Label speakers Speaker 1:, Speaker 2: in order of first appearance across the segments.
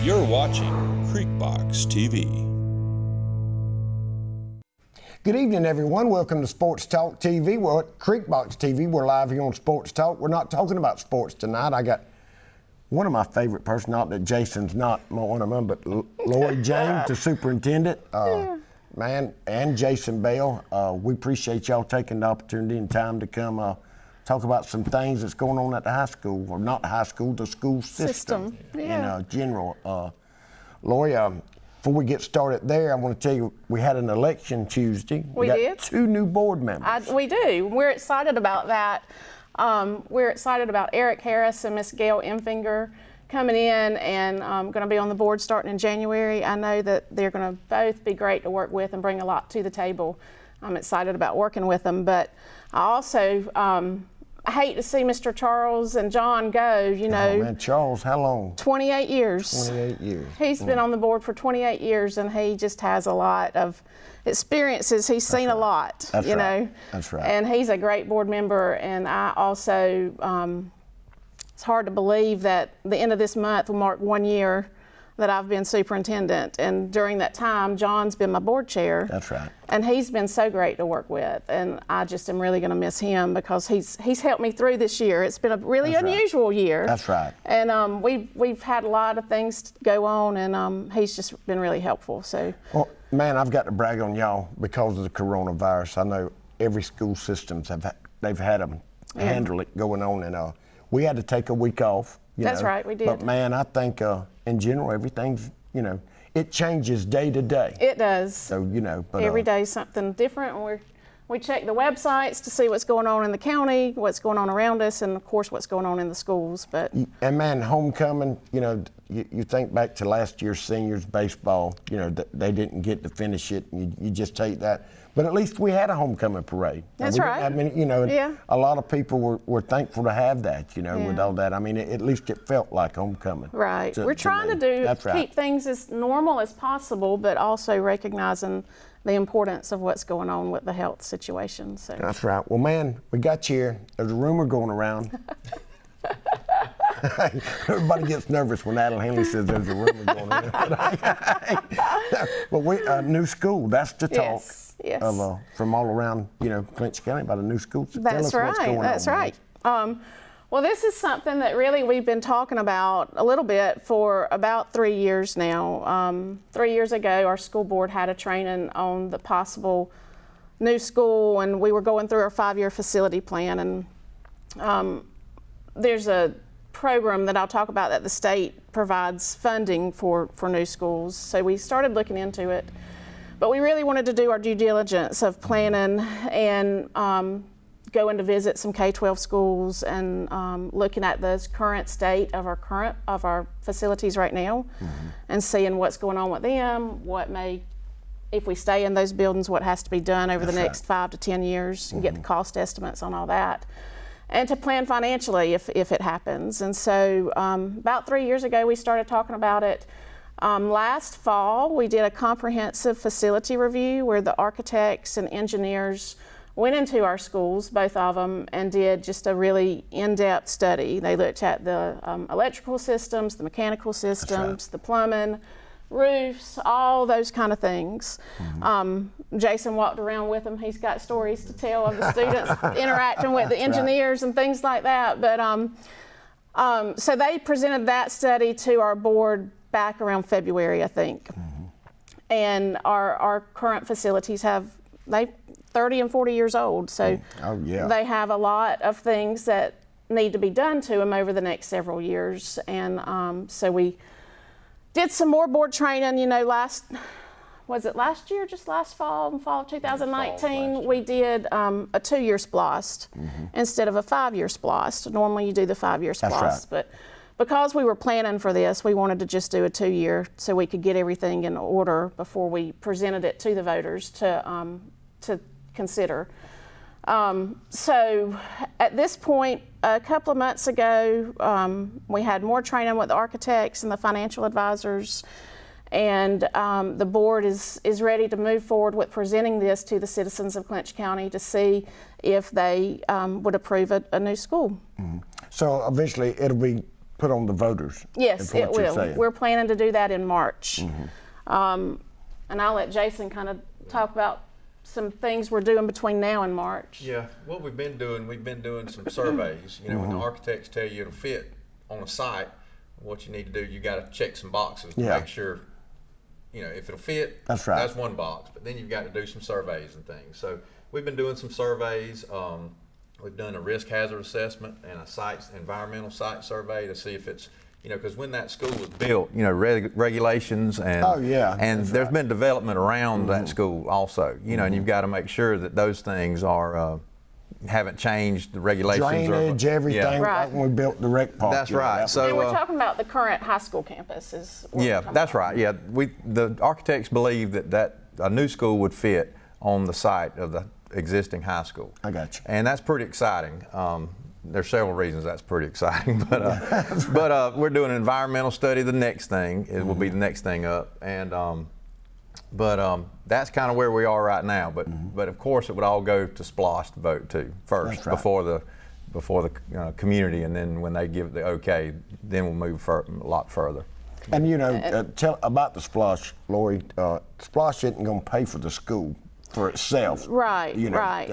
Speaker 1: You're watching Creekbox TV.
Speaker 2: Good evening, everyone. Welcome to Sports Talk TV. We're at Creekbox TV. We're live here on Sports Talk. We're not talking about sports tonight. I got one of my favorite persons, not that Jason's not one of them, but Lloyd James, the superintendent, man, and Jason Bell. We appreciate y'all taking the opportunity and time to come talk about some things that's going on at the high school, or not the high school, the school system in general. Lloyd, before we get started there, I want to tell you we had an election Tuesday.
Speaker 3: We did.
Speaker 2: 2 new board members.
Speaker 3: We do. We're excited about that. We're excited about Eric Harris and Miss Gail Emfinger coming in and going to be on the board starting in January. I know that they're going to both be great to work with and bring a lot to the table. I'm excited about working with them, but I also I hate to see Mr. Charles and John go, you know.
Speaker 2: Oh man, Charles, how long?
Speaker 3: 28 years.
Speaker 2: 28 years.
Speaker 3: He's been on the board for 28 years, and he just has a lot of experiences. He's seen a lot, you know.
Speaker 2: That's right.
Speaker 3: And he's a great board member, and I also, it's hard to believe that the end of this month will mark 1 year that I've been superintendent, and during that time, John's been my board chair.
Speaker 2: That's right.
Speaker 3: And he's been so great to work with, and I just am really going to miss him because he's helped me through this year. It's been a really unusual year.
Speaker 2: That's right.
Speaker 3: And we've had a lot of things go on, and he's just been really helpful. So.
Speaker 2: Well, man, I've got to brag on y'all because of the coronavirus. I know every school systems they've had them handle it going on, and we had to take a week off.
Speaker 3: That's right, we did.
Speaker 2: But man, I think in general everything's, you know, it changes day to day.
Speaker 3: It does.
Speaker 2: So, you know, but
Speaker 3: every day something different. And we check the websites to see what's going on in the county, what's going on around us, and of course what's going on in the schools. But
Speaker 2: and man, homecoming, you know, you think back to last year's seniors baseball, you know, they didn't get to finish it. You just take that. But at least we had a homecoming parade.
Speaker 3: That's right.
Speaker 2: I mean, you know, a lot of people were thankful to have that, you know, with all that. I mean, at least it felt like homecoming.
Speaker 3: Right. We're trying to keep things as normal as possible, but also recognizing the importance of what's going on with the health situation. So.
Speaker 2: That's right. Well, man, we got you here. There's a rumor going around. Everybody gets nervous when Handley says there's a rumor going around. But new school, that's the talk.
Speaker 3: Yes.
Speaker 2: Of, from all around, you know, Clinch County about a new school. So
Speaker 3: that's right. That's right. Well, this is something that really we've been talking about a little bit for about 3 years now. 3 years ago, our school board had a training on the possible new school, and we were going through our 5-year facility plan. And there's a program that I'll talk about that the state provides funding for new schools. So we started looking into it. But we really wanted to do our due diligence of planning and going to visit some K-12 schools and looking at the current state of our facilities right now, and seeing what's going on with them, if we stay in those buildings, what has to be done over the next 5 to 10 years, and get the cost estimates on all that, and to plan financially if it happens. And so about 3 years ago, we started talking about it. Last fall, we did a comprehensive facility review where the architects and engineers went into our schools, both of them, and did just a really in-depth study. They looked at the electrical systems, the mechanical systems, the plumbing, roofs, all those kind of things. Jason walked around with them. He's got stories to tell of the students interacting with the engineers and things like that. But so they presented that study to our board back around February, I think. And our current facilities they 30 and 40 years old, so they have a lot of things that need to be done to them over the next several years. And so we did some more board training, you know, last year, just last fall, in fall of 2019, we did a 2-year SPLOST instead of a 5-year SPLOST. Normally you do the 5-year SPLOST, but because we were planning for this, we wanted to just do a 2-year so we could get everything in order before we presented it to the voters to consider. So at this point, a couple of months ago, we had more training with the architects and the financial advisors, and the board is ready to move forward with presenting this to the citizens of Clinch County to see if they would approve a new school.
Speaker 2: So eventually it'll be put on the voters.
Speaker 3: Yes,
Speaker 2: is
Speaker 3: it
Speaker 2: what you're
Speaker 3: will.
Speaker 2: saying.
Speaker 3: We're planning to do that in March.
Speaker 2: Mm-hmm.
Speaker 3: And I'll let Jason kind of talk about some things we're doing between now and March.
Speaker 4: Yeah, what we've been doing some surveys. You know, when
Speaker 2: Mm-hmm.
Speaker 4: the architects tell you it'll fit on a site, what you need to do, you got to check some boxes to
Speaker 2: Yeah.
Speaker 4: make sure, you know, if it'll fit.
Speaker 2: That's right.
Speaker 4: That's one box, but then you've got to do some surveys and things. So we've been doing some surveys. We've done a risk hazard assessment and a environmental site survey to see if it's, you know, because when that school was built, you know, regulations and
Speaker 2: Oh, yeah,
Speaker 4: and
Speaker 2: that's
Speaker 4: there's
Speaker 2: right.
Speaker 4: been development around that school also, you know, and you've got to make sure that those things are haven't changed the regulations.
Speaker 2: Drainage, everything,
Speaker 4: Yeah.
Speaker 3: Right.
Speaker 2: like when we built the rec park.
Speaker 4: That's
Speaker 2: you know,
Speaker 4: right.
Speaker 2: that
Speaker 4: So
Speaker 3: And we're talking about the current high school campus.
Speaker 4: yeah, that's right. Yeah, the architects believe that a new school would fit on the site of the existing high school.
Speaker 2: I got you.
Speaker 4: And that's pretty exciting. There's several reasons that's pretty exciting, but we're doing an environmental study. The next thing it will be the next thing up, and that's kind of where we are right now. But of course, it would all go to SPLOST vote too first
Speaker 2: That's right.
Speaker 4: before the community, and then when they give the okay, then we'll move a lot further.
Speaker 2: And you know, tell about the Splosh, Lori. Splosh isn't going to pay for the school for itself.
Speaker 3: Right,
Speaker 2: You know,
Speaker 3: right.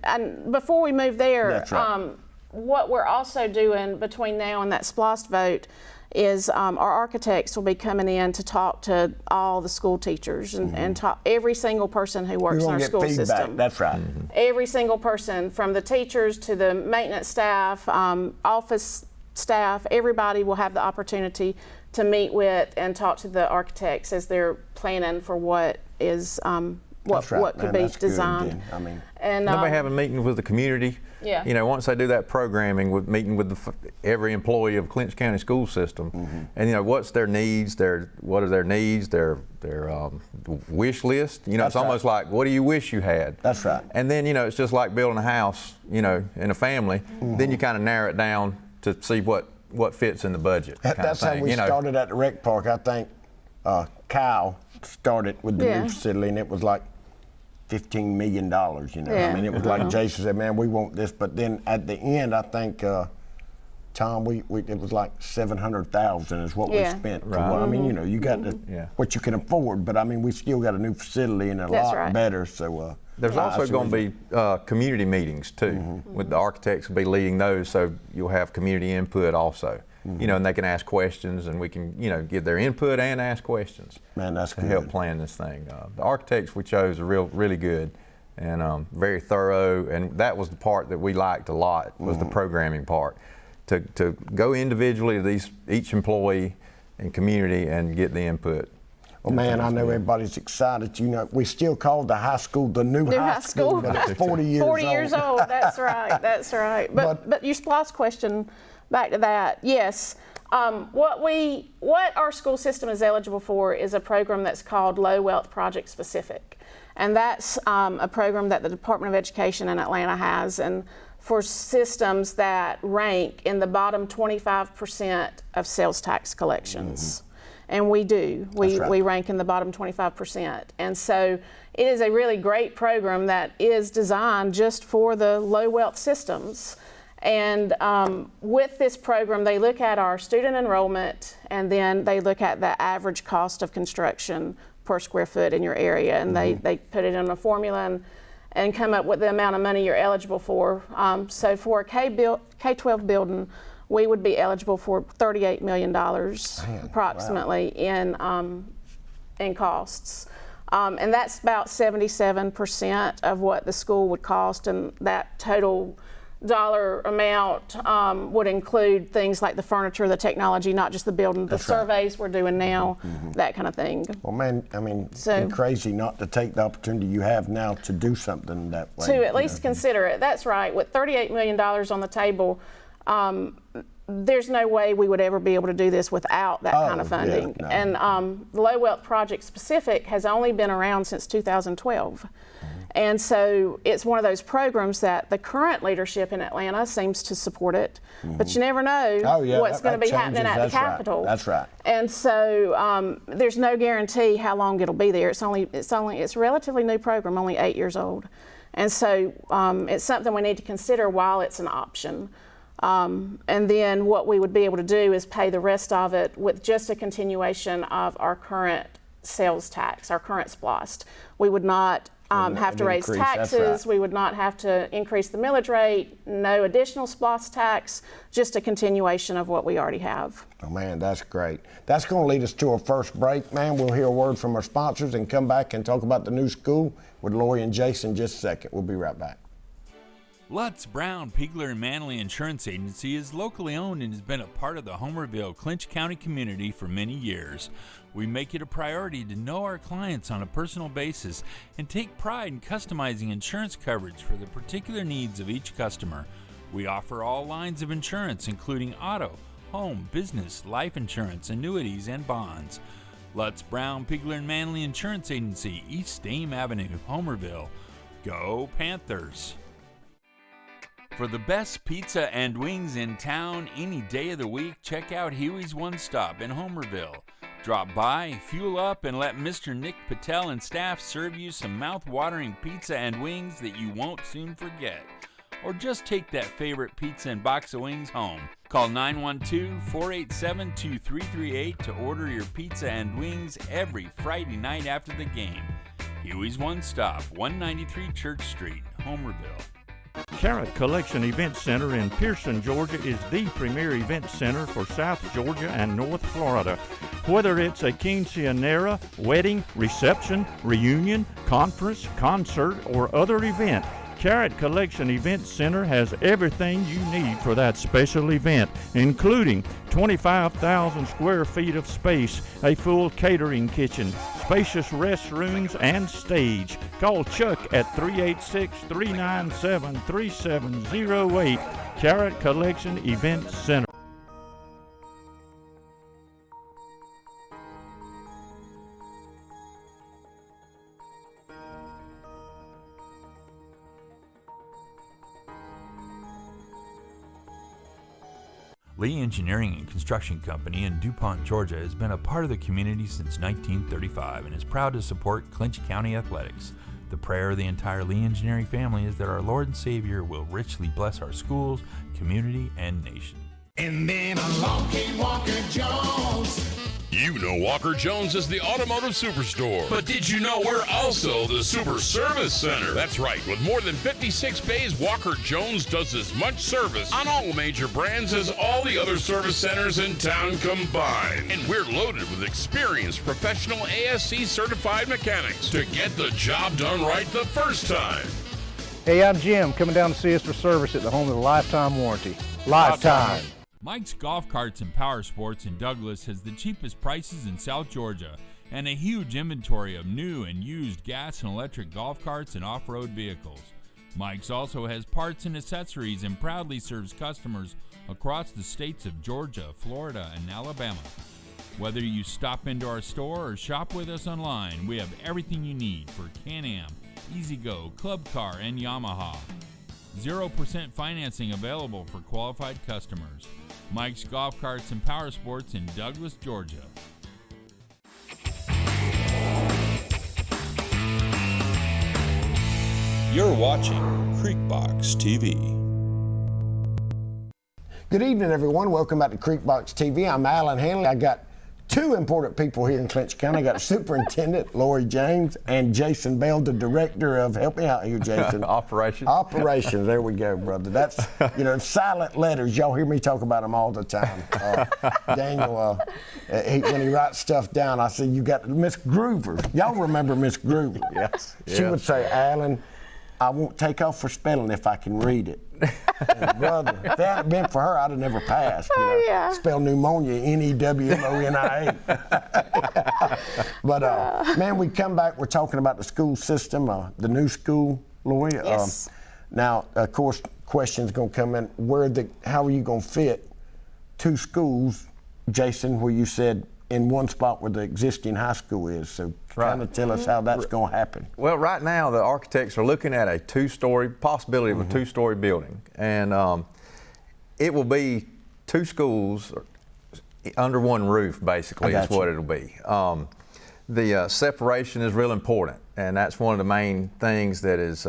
Speaker 3: And before we move there,
Speaker 2: That's right.
Speaker 3: what we're also doing between now and that SPLOST vote is our architects will be coming in to talk to all the school teachers and talk every single person who works
Speaker 2: You're
Speaker 3: in our
Speaker 2: going to
Speaker 3: school
Speaker 2: get feedback.
Speaker 3: system.
Speaker 2: That's right.
Speaker 3: Every single person, from the teachers to the maintenance staff, office staff, everybody will have the opportunity to meet with and talk to the architects as they're planning for what is
Speaker 2: That's right,
Speaker 3: what could
Speaker 2: man.
Speaker 3: be
Speaker 2: That's good,
Speaker 3: designed.
Speaker 2: then. I mean,
Speaker 3: And
Speaker 4: They'll be having meetings with the community.
Speaker 3: Yeah.
Speaker 4: You know, once they do that programming, with meeting with every employee of Clinch County School System, and you know, what's their needs, their wish list. You know,
Speaker 2: That's
Speaker 4: it's almost like, what do you wish you had?
Speaker 2: That's right.
Speaker 4: And then, you know, it's just like building a house, you know, in a family. Then you kind of narrow it down to see what fits in the budget. kind of
Speaker 2: that's how
Speaker 4: thing,
Speaker 2: we
Speaker 4: you know.
Speaker 2: started at the rec park. I think Kyle started with the
Speaker 3: Yeah.
Speaker 2: new facility, and it was like $15 million. You know,
Speaker 3: Yeah.
Speaker 2: I mean, it was like Jason said, "Man, we want this." But then at the end, I think Tom, it was like $700,000 is what we
Speaker 3: Yeah.
Speaker 2: spent.
Speaker 4: Right.
Speaker 2: I mean, you know, you got
Speaker 4: Yeah.
Speaker 2: what you can afford, but I mean, we still got a new facility and a
Speaker 3: That's
Speaker 2: lot
Speaker 3: right.
Speaker 2: better. So
Speaker 4: There's also
Speaker 2: that's the
Speaker 4: going to
Speaker 2: reason.
Speaker 4: be community meetings too, with the architects will be leading those, so you'll have community input also. You know, and they can ask questions, and we can, you know, give their input and ask questions.
Speaker 2: Man, that's
Speaker 4: to
Speaker 2: good.
Speaker 4: help plan this thing. The architects we chose are really good and very thorough, and that was the part that we liked a lot, was the programming part. To go individually to each employee and community and get the input.
Speaker 2: Well, man, I know everybody's excited. You know, we still call the high school the new high school, but it's 40 years
Speaker 3: 40
Speaker 2: old.
Speaker 3: years old. That's right. That's right. But your SPLOST question, back to that. Yes. What our school system is eligible for is a program that's called Low Wealth Project Specific, and that's a program that the Department of Education in Atlanta has, and for systems that rank in the bottom 25% of sales tax collections. And we do.
Speaker 2: That's right.
Speaker 3: We rank in the bottom 25%. And so it is a really great program that is designed just for the low wealth systems. And with this program, they look at our student enrollment, and then they look at the average cost of construction per square foot in your area. And they put it in a formula and come up with the amount of money you're eligible for. So for a K-12 building, we would be eligible for $38 million approximately in costs. And that's about 77% of what the school would cost, and that total dollar amount would include things like the furniture, the technology, not just the building, the surveys we're doing now, that kind of thing.
Speaker 2: Well, man, I mean,
Speaker 3: So-
Speaker 2: it's crazy not to take the opportunity you have now to do something that way.
Speaker 3: To at least consider it. That's right. With $38 million on the table, there's no way we would ever be able to do this without that kind of funding.
Speaker 2: no.
Speaker 3: And the Low Wealth Project Specific has only been around since 2012. And so it's one of those programs that the current leadership in Atlanta seems to support it, but you never know what's going to be happening at the Capitol.
Speaker 2: That's right.
Speaker 3: And so there's no guarantee how long it'll be there. It's a relatively new program, only 8 years old, and so it's something we need to consider while it's an option. And then what we would be able to do is pay the rest of it with just a continuation of our current sales tax, our current SPLOST. We would not have to raise taxes. We would not have to increase the millage rate, no additional SPLOST tax, just a continuation of what we already have.
Speaker 2: Oh man, that's great. That's going to lead us to our first break, man. We'll hear a word from our sponsors and come back and talk about the new school with Lori and Jason in just a second. We'll be right back.
Speaker 5: Lutz, Brown, Pigler, and Manley Insurance Agency is locally owned and has been a part of the Homerville, Clinch County community for many years. We make it a priority to know our clients on a personal basis and take pride in customizing insurance coverage for the particular needs of each customer. We offer all lines of insurance, including auto, home, business, life insurance, annuities, and bonds. Lutz, Brown, Pigler, and Manley Insurance Agency, East Dame Avenue, Homerville. Go Panthers! For the best pizza and wings in town any day of the week, check out Huey's One Stop in Homerville. Drop by, fuel up, and let Mr. Nick Patel and staff serve you some mouth-watering pizza and wings that you won't soon forget. Or just take that favorite pizza and box of wings home. Call 912-487-2338 to order your pizza and wings every Friday night after the game. Huey's One Stop, 193 Church Street, Homerville.
Speaker 6: Carrot Collection Event Center in Pearson, Georgia is the premier event center for South Georgia and North Florida. Whether it's a quinceañera, wedding, reception, reunion, conference, concert, or other event, Carrot Collection Event Center has everything you need for that special event, including 25,000 square feet of space, a full catering kitchen, spacious restrooms, and stage. Call Chuck at 386-397-3708, Carrot Collection Event Center.
Speaker 5: Lee Engineering and Construction Company in DuPont, Georgia has been a part of the community since 1935 and is proud to support Clinch County athletics. The prayer of the entire Lee Engineering family is that our Lord and Savior will richly bless our schools, community, and nation.
Speaker 7: And then along came Walker Jones.
Speaker 1: You know Walker Jones is the automotive superstore. But did you know we're also the Super Service Center? That's right. With more than 56 bays, Walker Jones does as much service on all major brands as all the other service centers in town combined. And we're loaded with experienced professional ASC certified mechanics to get the job done right the first time.
Speaker 8: Hey, I'm Jim, coming down to see us for service at the home of the lifetime warranty. Lifetime.
Speaker 5: Mike's Golf Carts and Power Sports in Douglas has the cheapest prices in South Georgia and a huge inventory of new and used gas and electric golf carts and off-road vehicles. Mike's also has parts and accessories and proudly serves customers across the states of Georgia, Florida, and Alabama. Whether you stop into our store or shop with us online, we have everything you need for Can-Am, E-Z-Go, Club Car, and Yamaha. 0% financing available for qualified customers. Mike's Golf Carts and Power Sports in Douglas, Georgia.
Speaker 1: You're watching Creekbox TV.
Speaker 2: Good evening, everyone. Welcome back to Creekbox TV. I'm Alan Handley. I got two important people here in Clinch County. I got Superintendent Lori James and Jason Bell, the Director of, help me out here, Jason.
Speaker 4: Operations.
Speaker 2: Operations. There we go, brother. That's, silent letters. Y'all hear me talk about them all the time. Daniel, when he writes stuff down, I say, you got Miss Groover. Y'all remember Miss Groover?
Speaker 4: Yes.
Speaker 2: She would say, Alan, I won't take off for spelling if I can read it. And brother, if that hadn't been for her, I'd have never passed.
Speaker 3: Yeah.
Speaker 2: Spell pneumonia, N-E-W-M-O-N-I-A. But man, we come back. We're talking about the school system, the new school, Lori.
Speaker 3: Yes.
Speaker 2: Now, of course, questions gonna come in. How are you gonna fit two schools, Jason? Where you said in one spot where the existing high school is. So kind of tell us how that's going to happen.
Speaker 4: Well, right now the architects are looking at a possibility of a two-story building, and it will be two schools under one roof. Basically, is what it'll be. The separation is real important, and that's one of the main things that is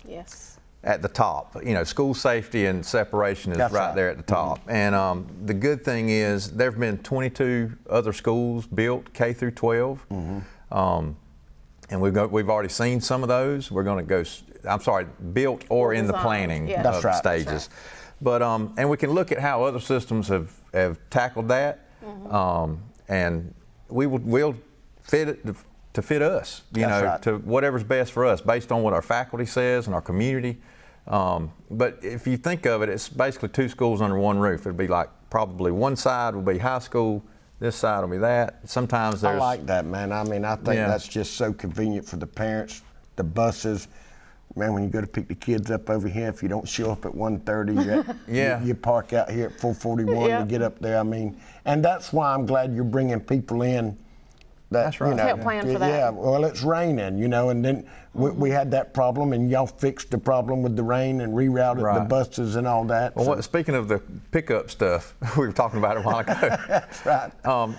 Speaker 3: yes.
Speaker 4: at the top. You know, school safety and separation is
Speaker 2: That's
Speaker 4: right
Speaker 2: right.
Speaker 4: there at the top. And the good thing is there have been 22 other schools built K through 12. And we've already seen some of those. We're going to go, I'm sorry, built or in the
Speaker 3: Designed,
Speaker 4: planning
Speaker 3: yeah.
Speaker 2: That's right.
Speaker 4: stages. But and we can look at how other systems have tackled that, and we'll fit it to fit us. You
Speaker 2: That's
Speaker 4: know,
Speaker 2: right.
Speaker 4: to whatever's best for us, based on what our faculty says and our community. But if you think of it, it's basically 2 schools under one roof. It'd be like probably one side will be high school, this side will be that. Sometimes
Speaker 2: I
Speaker 4: there's
Speaker 2: like that, man. I mean, I think
Speaker 4: Yeah.
Speaker 2: that's just so convenient for the parents, the buses. Man, when you go to pick the kids up over here, if you don't show up at 1:30,
Speaker 4: Yeah.
Speaker 2: you park out here at 4:41
Speaker 3: Yeah.
Speaker 2: to get up there. I mean, and that's why I'm glad you're bringing people in.
Speaker 4: That's right.
Speaker 2: You know,
Speaker 3: Help plan for that.
Speaker 2: Yeah, well, it's raining, you know, and then we had that problem, and y'all fixed the problem with the rain and rerouted the
Speaker 4: Right.
Speaker 2: buses and all that.
Speaker 4: Well, speaking of the pickup stuff, we were talking about it a while ago.
Speaker 2: That's right.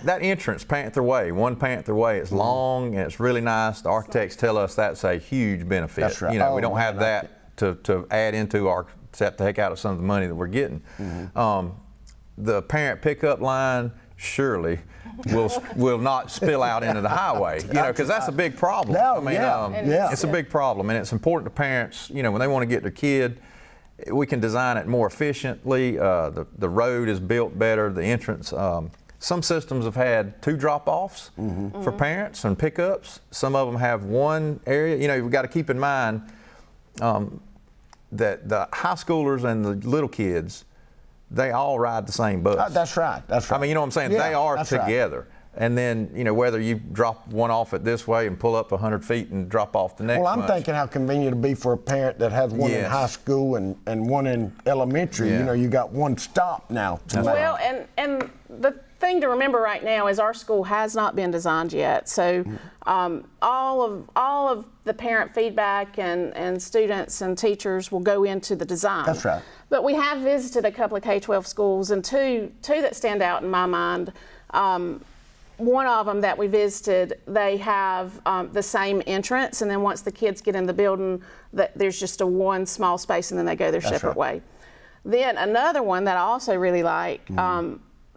Speaker 4: That entrance, Panther Way, one Panther Way, it's long and it's really nice. The architects tell us that's a huge benefit.
Speaker 2: That's right.
Speaker 4: You know, we
Speaker 2: Oh,
Speaker 4: don't have
Speaker 2: man,
Speaker 4: that to add into our set to take out of some of the money that we're getting. The parent pickup line surely will not spill out into the highway, you know, because that's a big problem.
Speaker 2: No,
Speaker 4: I mean,
Speaker 2: yeah.
Speaker 4: it's a big problem, and it's important to parents, you know, when they want to get their kid, we can design it more efficiently. The road is built better, the entrance. Some systems have had 2 drop-offs for parents and pickups. Some of them have one area. You know, you've got to keep in mind that the high schoolers and the little kids, they all ride the same bus.
Speaker 2: That's right. That's right.
Speaker 4: I mean, you know what I'm saying?
Speaker 2: Yeah,
Speaker 4: they are
Speaker 2: that's right.
Speaker 4: together. And then, you know, whether you drop one off at this way and pull up 100 feet and drop off the next
Speaker 2: Well, I'm
Speaker 4: one.
Speaker 2: thinking how convenient it'd be for a parent that has one in
Speaker 4: Yes.
Speaker 2: high school and one in elementary.
Speaker 4: Yeah.
Speaker 2: You know, you got one stop now. To make.
Speaker 3: Well, and the thing to remember right now is our school has not been designed yet. So all of the parent feedback and students and teachers will go into the design.
Speaker 2: That's right.
Speaker 3: But we have visited a couple of K-12 schools, and two that stand out in my mind. One of them that we visited, they have the same entrance, and then once the kids get in the building, there's just a one small space, and then they go their separate way. Then another one that I also really like,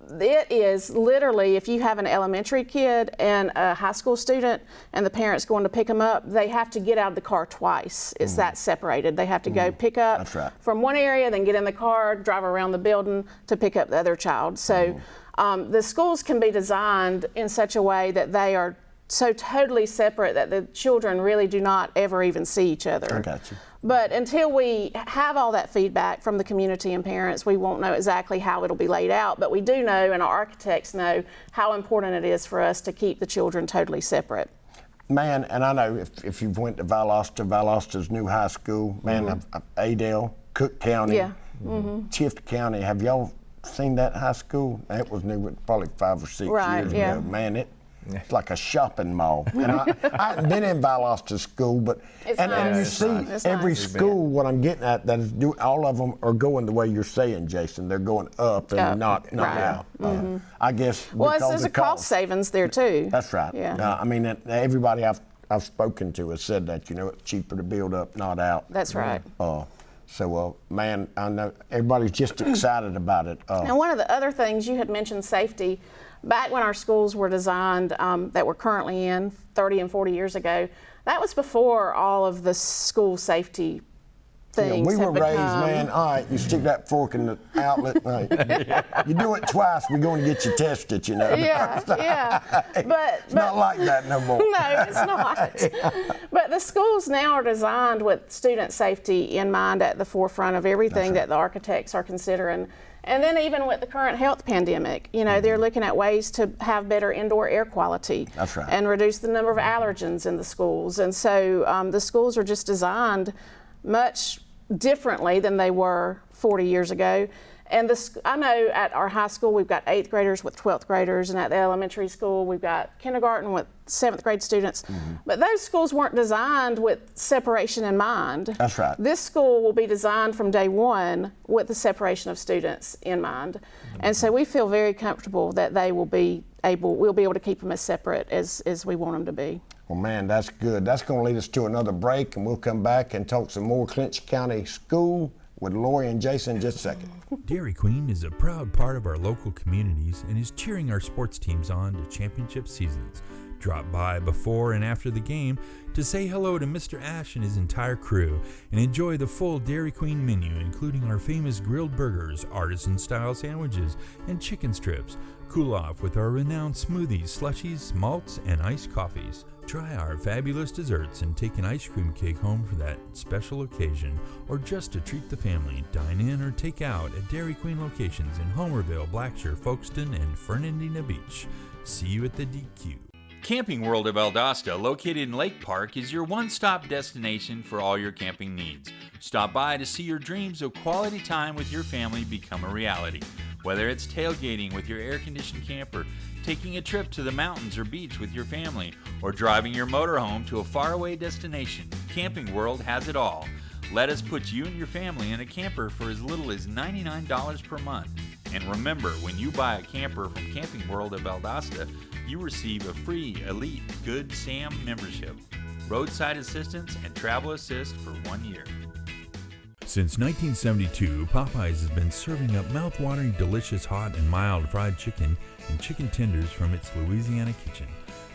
Speaker 3: it is literally, if you have an elementary kid and a high school student and the parent's going to pick them up, they have to get out of the car twice. It's that separated. They have to go pick up
Speaker 2: That's right.
Speaker 3: from one area, then get in the car, drive around the building to pick up the other child. So the schools can be designed in such a way that they are so totally separate that the children really do not ever even see each other.
Speaker 2: I got you.
Speaker 3: But until we have all that feedback from the community and parents, we won't know exactly how it'll be laid out. But we do know, and our architects know, how important it is for us to keep the children totally separate.
Speaker 2: Man, and I know if you've went to Valdosta's new high school, man, Adel, Cook County, Tift County, have y'all seen that high school? It was new probably 5 or 6
Speaker 3: Right,
Speaker 2: years
Speaker 3: yeah.
Speaker 2: ago. Man, it's like a shopping mall. And I hadn't been in Valdosta school, but
Speaker 3: It's
Speaker 2: and
Speaker 3: nice.
Speaker 2: you
Speaker 3: It's
Speaker 2: see
Speaker 3: nice. It's
Speaker 2: every
Speaker 3: nice.
Speaker 2: school, what I'm getting at, that is all of them are going the way you're saying, Jason. They're going up and
Speaker 3: Up,
Speaker 2: not
Speaker 3: right.
Speaker 2: down. I guess
Speaker 3: Well,
Speaker 2: because
Speaker 3: there's a
Speaker 2: of
Speaker 3: cost savings there too.
Speaker 2: That's right.
Speaker 3: Yeah.
Speaker 2: I mean, everybody I've spoken to has said that, you know, it's cheaper to build up, not out.
Speaker 3: That's right.
Speaker 2: Man, I know everybody's just excited about it.
Speaker 3: And one of the other things, you had mentioned safety. Back when our schools were designed, that we're currently in 30 and 40 years ago, that was before all of the school safety things
Speaker 2: we were
Speaker 3: have
Speaker 2: raised,
Speaker 3: become.
Speaker 2: man, all right, you stick that fork in the outlet, you do it twice, we're going to get you tested, you know.
Speaker 3: Yeah, yeah.
Speaker 2: It's not like that no more.
Speaker 3: No, it's not. But the schools now are designed with student safety in mind at the forefront of everything that the architects are considering. And then even with the current health pandemic, you know, they're looking at ways to have better indoor air quality.
Speaker 2: That's right.
Speaker 3: And reduce the number of allergens in the schools. And so the schools are just designed much differently than they were 40 years ago. And I know at our high school we've got 8th graders with 12th graders, and at the elementary school we've got kindergarten with 7th grade students. But those schools weren't designed with separation in mind.
Speaker 2: That's right.
Speaker 3: This school will be designed from day one with the separation of students in mind. And so we feel very comfortable that we'll be able to keep them as separate as we want them to be.
Speaker 2: Well, man, that's good. That's going to lead us to another break, and we'll come back and talk some more Clinch County School with Lori and Jason in just a second.
Speaker 5: Dairy Queen is a proud part of our local communities and is cheering our sports teams on to championship seasons. Drop by before and after the game to say hello to Mr. Ash and his entire crew and enjoy the full Dairy Queen menu, including our famous grilled burgers, artisan-style sandwiches, and chicken strips. Cool off with our renowned smoothies, slushies, malts, and iced coffees. Try our fabulous desserts and take an ice cream cake home for that special occasion, or just to treat the family. Dine in or take out at Dairy Queen locations in Homerville, Blackshear, Folkestone, and Fernandina Beach. See you at the DQ.
Speaker 9: Camping World of Valdosta, located in Lake Park, is your one-stop destination for all your camping needs. Stop by to see your dreams of quality time with your family become a reality. Whether it's tailgating with your air-conditioned camper, taking a trip to the mountains or beach with your family, or driving your motorhome to a faraway destination, Camping World has it all. Let us put you and your family in a camper for as little as $99 per month. And remember, when you buy a camper from Camping World of Valdosta, you receive a free Elite Good Sam membership, roadside assistance, and travel assist for 1 year.
Speaker 5: Since 1972, Popeyes has been serving up mouth-watering, delicious, hot, and mild fried chicken and chicken tenders from its Louisiana kitchen.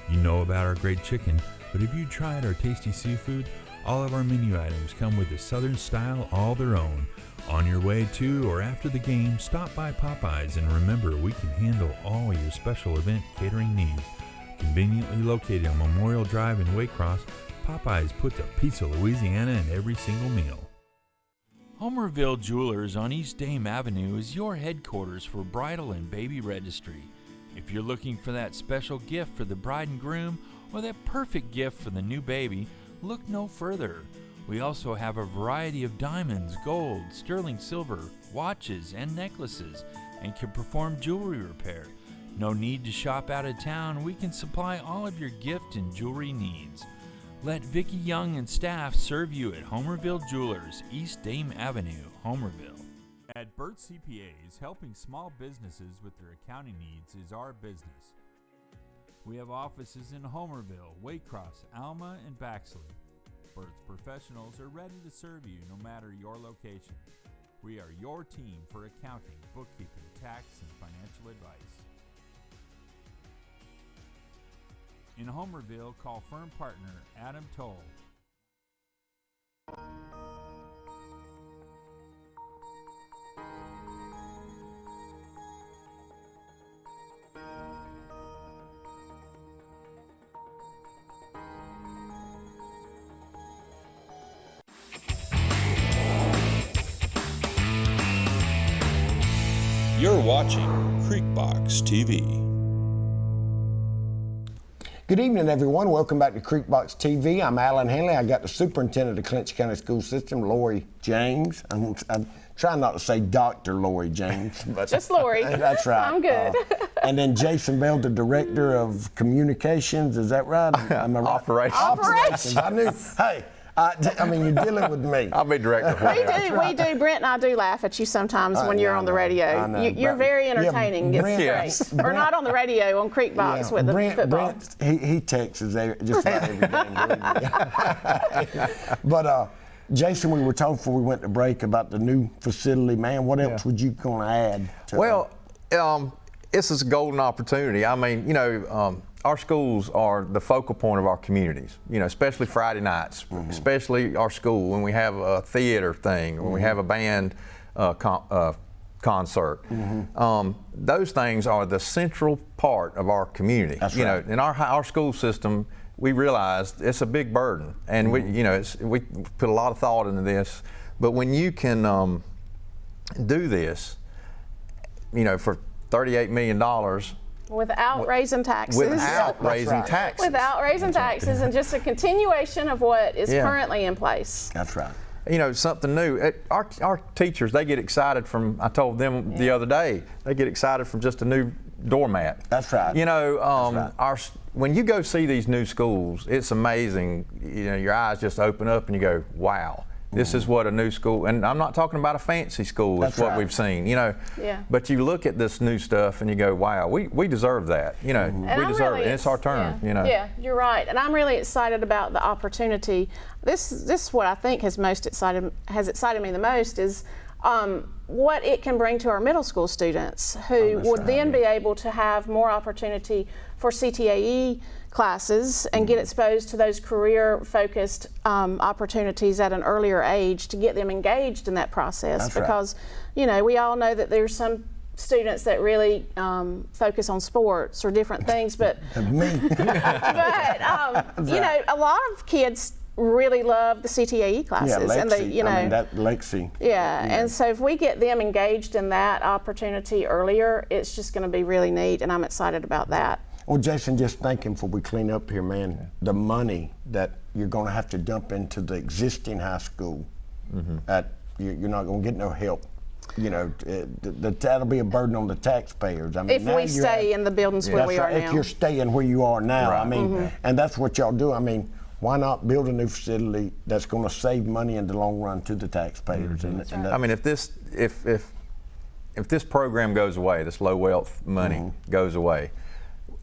Speaker 5: You know about our great chicken, but have you tried our tasty seafood? All of our menu items come with a Southern style all their own. On your way to or after the game, stop by Popeyes, and remember, we can handle all your special event catering needs. Conveniently located on Memorial Drive in Waycross, Popeyes puts a piece of Louisiana in every single meal.
Speaker 9: Homerville Jewelers on East Dame Avenue is your headquarters for bridal and baby registry. If you're looking for that special gift for the bride and groom or that perfect gift for the new baby, look no further. We also have a variety of diamonds, gold, sterling silver, watches, and necklaces, and can perform jewelry repair. No need to shop out of town. We can supply all of your gift and jewelry needs. Let Vicki Young and staff serve you at Homerville Jewelers, East Dame Avenue, Homerville.
Speaker 5: At Burt CPAs, helping small businesses with their accounting needs is our business. We have offices in Homerville, Waycross, Alma, and Baxley. Burt's professionals are ready to serve you no matter your location. We are your team for accounting, bookkeeping, tax, and financial advice. In Homerville, call firm partner Adam Toll.
Speaker 1: You're watching Creekbox TV.
Speaker 2: Good evening, everyone. Welcome back to Creekbox TV. I'm Alan Handley. I got the superintendent of the Clinch County School System, Lori James. I'm trying not to say Dr. Lori James, but
Speaker 3: Just Lori.
Speaker 2: That's right.
Speaker 3: I'm good.
Speaker 2: And then Jason Bell, the Director of Communications. Is that right? Am I right?
Speaker 4: Operations.
Speaker 2: I knew. Hey, I mean, you're dealing with me.
Speaker 4: I'll be director.
Speaker 3: We do. Brent and I do laugh at you sometimes when you're on the radio.
Speaker 2: I know.
Speaker 3: You're very entertaining.
Speaker 2: Yeah, Brent,
Speaker 3: It's great. Or not on the radio, on Creekbox with the football.
Speaker 2: Brent, he texts us just about every game. Believe me. But Jason, we were told before we went to break about the new facility. Man, what else would you going to add?
Speaker 4: Well, this is a golden opportunity. I mean, you know, our schools are the focal point of our communities, you know, especially Friday nights, especially our school when we have a theater thing, or when we have a band concert. Those things are the central part of our community.
Speaker 2: That's
Speaker 4: you
Speaker 2: right.
Speaker 4: know, in our school system, we realized it's a big burden, and we, you know, we put a lot of thought into this. But when you can do this, you know, for $38 million.
Speaker 3: Without raising taxes.
Speaker 4: Without raising taxes.
Speaker 3: Without raising taxes, and just a continuation of what is currently in place.
Speaker 2: That's right.
Speaker 4: You know, something new. Our teachers, they get excited from, I told them the other day, they get excited from just a new doormat.
Speaker 2: That's right.
Speaker 4: You know, when you go see these new schools, it's amazing. You know, your eyes just open up and you go, wow. This is what a new school, and I'm not talking about a fancy school,
Speaker 2: That's
Speaker 4: is what
Speaker 2: right.
Speaker 4: we've seen,
Speaker 3: Yeah.
Speaker 4: But you look at this new stuff and you go, wow, we deserve that, we deserve it, and it's our turn,
Speaker 3: Yeah, you're right, and I'm really excited about the opportunity. This is what I think has excited me the most is what it can bring to our middle school students who would then be able to have more opportunity for CTAE classes and get exposed to those career-focused opportunities at an earlier age to get them engaged in that process.
Speaker 2: That's right.
Speaker 3: Because, we all know that there's some students that really focus on sports or different things, but
Speaker 2: Me.
Speaker 3: a lot of kids really love the CTAE classes,
Speaker 2: Yeah, Lexi.
Speaker 3: and they,
Speaker 2: that Lexi.
Speaker 3: Yeah, and so if we get them engaged in that opportunity earlier, it's just going to be really neat, and I'm excited about that.
Speaker 2: Well, Jason, just thinking before we clean up here, man, the money that you're going to have to dump into the existing high school, you're not going to get no help. That'll be a burden on the taxpayers. I mean,
Speaker 3: If we stay in the buildings where we are now.
Speaker 2: If you're staying where you are now,
Speaker 4: Right.
Speaker 2: I mean, and that's what y'all do. I mean, why not build a new facility that's going to save money in the long run to the taxpayers? And
Speaker 4: I mean, if this program goes away, this low wealth money goes away,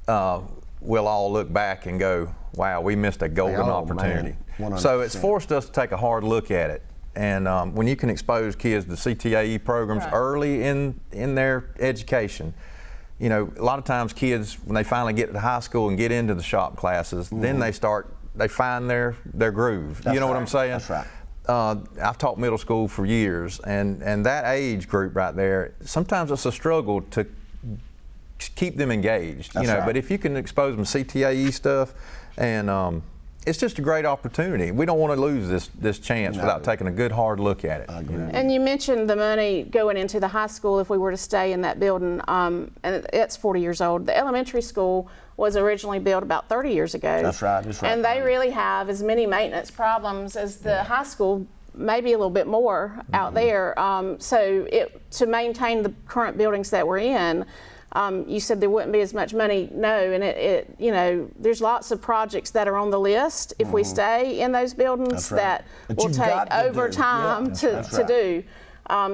Speaker 4: we'll all look back and go, wow, we missed a golden opportunity.
Speaker 2: Man,
Speaker 4: so it's forced us to take a hard look at it. And when you can expose kids to CTAE programs early in their education, a lot of times kids, when they finally get to high school and get into the shop classes, then they find their groove.
Speaker 2: That's
Speaker 4: you know what I'm saying?
Speaker 2: That's right.
Speaker 4: I've taught middle school for years, and that age group right there, sometimes it's a struggle to keep them engaged.
Speaker 2: That's right.
Speaker 4: But if you can expose them to CTAE stuff, and it's just a great opportunity. We don't want to lose this chance without taking a good hard look at it.
Speaker 3: And you mentioned the money going into the high school if we were to stay in that building, and it's 40 years old. The elementary school was originally built about 30 years ago.
Speaker 2: That's right.
Speaker 3: And they really have as many maintenance problems as the high school, maybe a little bit more out there. To maintain the current buildings that we're in, you said there wouldn't be as much money. No, and there's lots of projects that are on the list if we stay in those buildings that will take over time to do.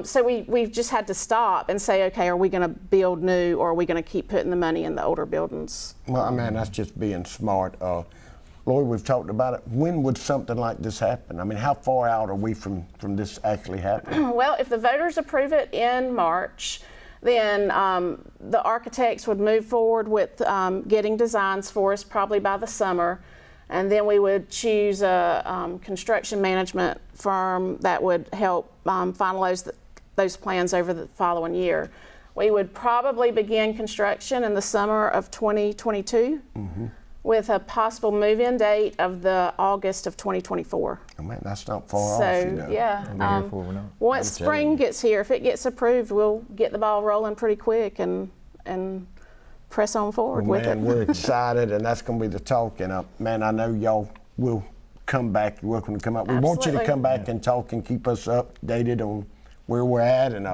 Speaker 3: So we've just had to stop and say, okay, are we going to build new, or are we going to keep putting the money in the older buildings?
Speaker 2: Well, I mean, that's just being smart. Lloyd, we've talked about it. When would something like this happen? I mean, how far out are we from this actually happening?
Speaker 3: Well, if the voters approve it in March, then the architects would move forward with getting designs for us probably by the summer. And then we would choose a construction management firm that would help finalize those plans over the following year. We would probably begin construction in the summer of 2022 with a possible move-in date of the August of 2024.
Speaker 2: Oh man, that's not far off.
Speaker 3: Yeah, once spring gets here, if it gets approved, we'll get the ball rolling pretty quick and press on forward with it.
Speaker 2: We're excited, and that's going to be the talk. And man, I know y'all will come back. You're welcome to come up. We want you to come back and talk and keep us updated on where we're at. And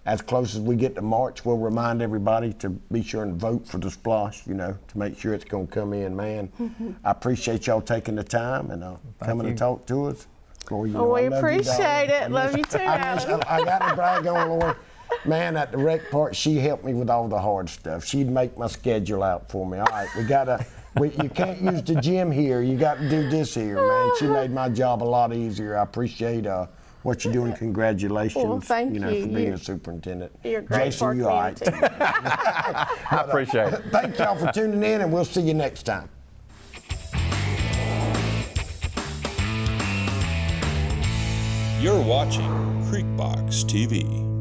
Speaker 2: as close as we get to March, we'll remind everybody to be sure and vote for the splosh, to make sure it's going to come in. Man, I appreciate y'all taking the time and coming to talk to us. Lord,
Speaker 3: we appreciate it. Love you too, Adam.
Speaker 2: I got to brag on Lord. Man, at the rec part, she helped me with all the hard stuff. She'd make my schedule out for me. All right, you can't use the gym here. You got to do this here, man. She made my job a lot easier. I appreciate what you're doing. Congratulations,
Speaker 3: well, thank you
Speaker 2: for being a superintendent.
Speaker 3: You're great.
Speaker 2: Jason, you all right?
Speaker 4: I appreciate it.
Speaker 2: Thank y'all for tuning in, and we'll see you next time.
Speaker 10: You're watching Creekbox TV.